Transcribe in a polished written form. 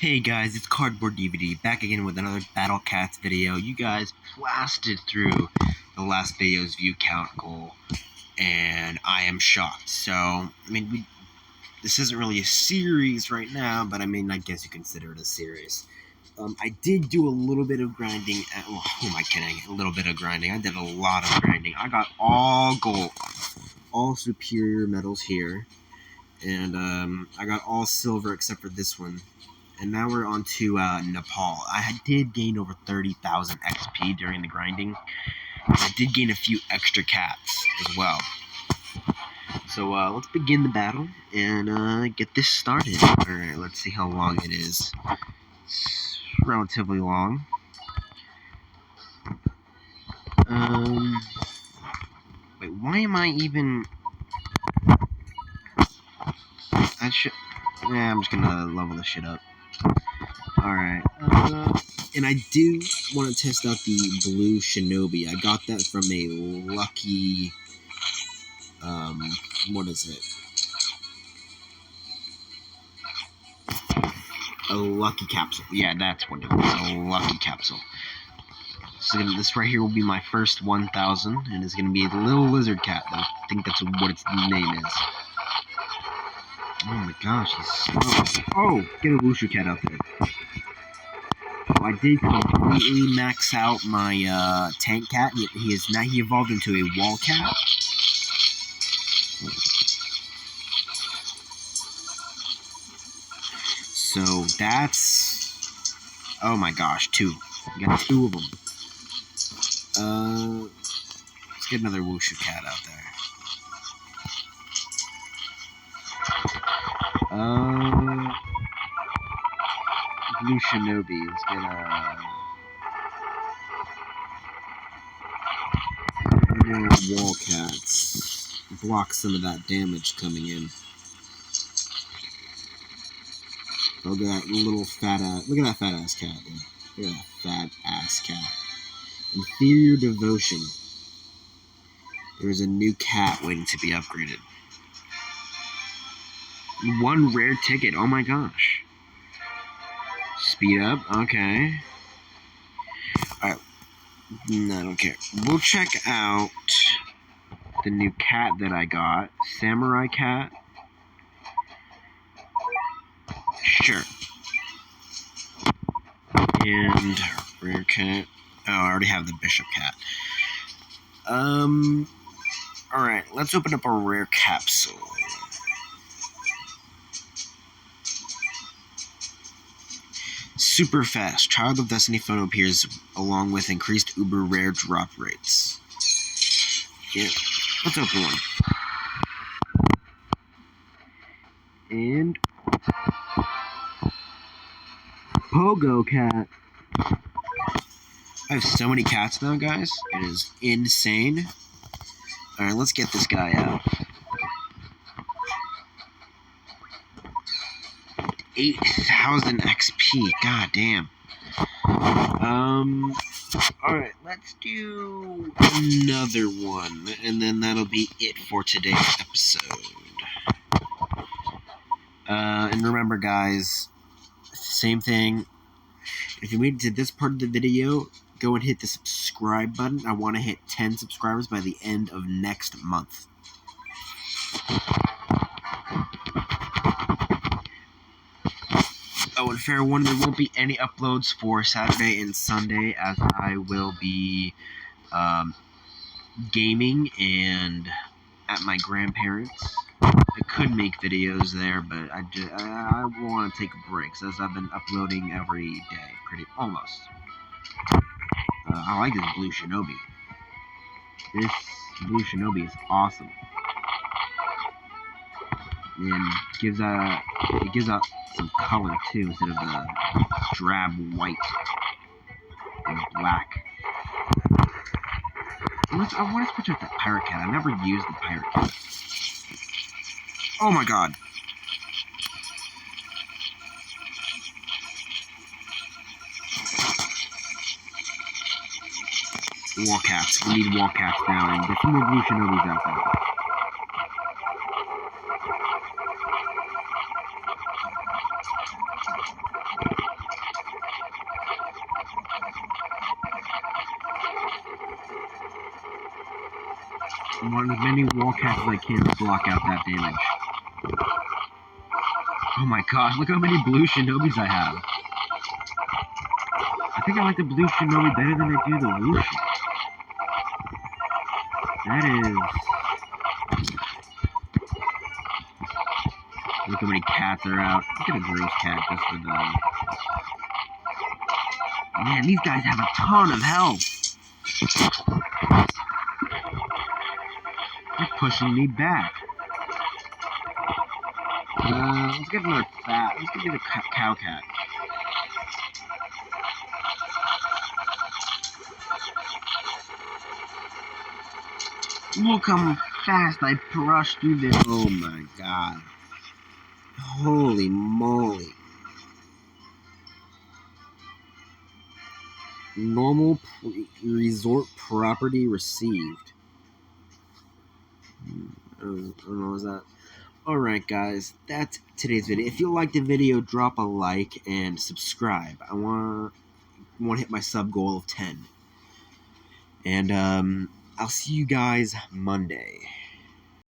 Hey guys, it's Cardboard DVD back again with another Battle Cats video. You guys blasted through the last video's view count goal, and I am shocked. So, this isn't really a series right now, but I guess you consider it a series. I did do a little bit of grinding. Who am I kidding? A little bit of grinding. I did a lot of grinding. I got all gold, all superior medals here, and I got all silver except for this one. And now we're on to Nepal. I did gain over 30,000 XP during the grinding. I did gain a few extra cats as well. So let's begin the battle and get this started. Alright, let's see how long it is. It's relatively long. Wait, why am I even... I'm just gonna level this shit up. Alright, and I do want to test out the blue shinobi. I got that from a lucky, what is it? A lucky capsule. Yeah, that's what it was, a lucky capsule. So this right here will be my first 1,000, and it's going to be the little lizard cat. I think that's what its name is. Oh my gosh, he's slow. Oh, get a Wushu cat out there. I did completely max out my tank cat. He evolved into a wall cat. So that's... oh my gosh, two. We got two of them. Let's get another Wushu cat out there. Blue shinobi. Let's get more wall cats. Block some of that damage coming in. Look at that little fat ass. Look at that fat ass cat. Dude. Look at that fat ass cat. Inferior devotion. There's a new cat waiting to be upgraded. One rare ticket. Oh my gosh. Speed up. Okay. Alright. No, I don't care. We'll check out the new cat that I got. Samurai cat. Sure. And rare cat. Oh, I already have the bishop cat. Alright, let's open up a rare capsule. Super fast. Child of Destiny photo appears along with increased uber rare drop rates. Yeah, let's open one. And Pogo cat. I have so many cats now, guys. It is insane. Alright, let's get this guy out. 8,000 XP. God damn. Alright, let's do another one, and then that'll be it for today's episode. And remember, guys, same thing. If you made it to this part of the video, go and hit the subscribe button. I want to hit 10 subscribers by the end of next month. Oh, and fair warning, there won't be any uploads for Saturday and Sunday, as I will be gaming and at my grandparents'. I could make videos there, but I want to take a break, since I've been uploading every day, almost. I like this blue shinobi. This blue shinobi is awesome. And it gives out some color too, instead of the drab white and black. I want to switch out the pirate cat. I never used the pirate cat. Oh my god. Wall cats. We need wall cats now, and get some more blue shinobis out there. want as many wall cats as I can to block out that damage. Oh my gosh, look how many blue shinobis I have. I think I like the blue shinobi better than I do the Wuxi. That is... Look how many cats are out. Look at a gross cat just for them. Man, these guys have a ton of health. They're pushing me back. Let's get another fat. Let's get the cow cat. Look how fast I brushed through this. Oh my god. Holy moly. Normal resort property received. I don't know, what was that? Alright guys, that's today's video. If you liked the video, drop a like and subscribe. I want to hit my sub goal of 10. And I'll see you guys Monday.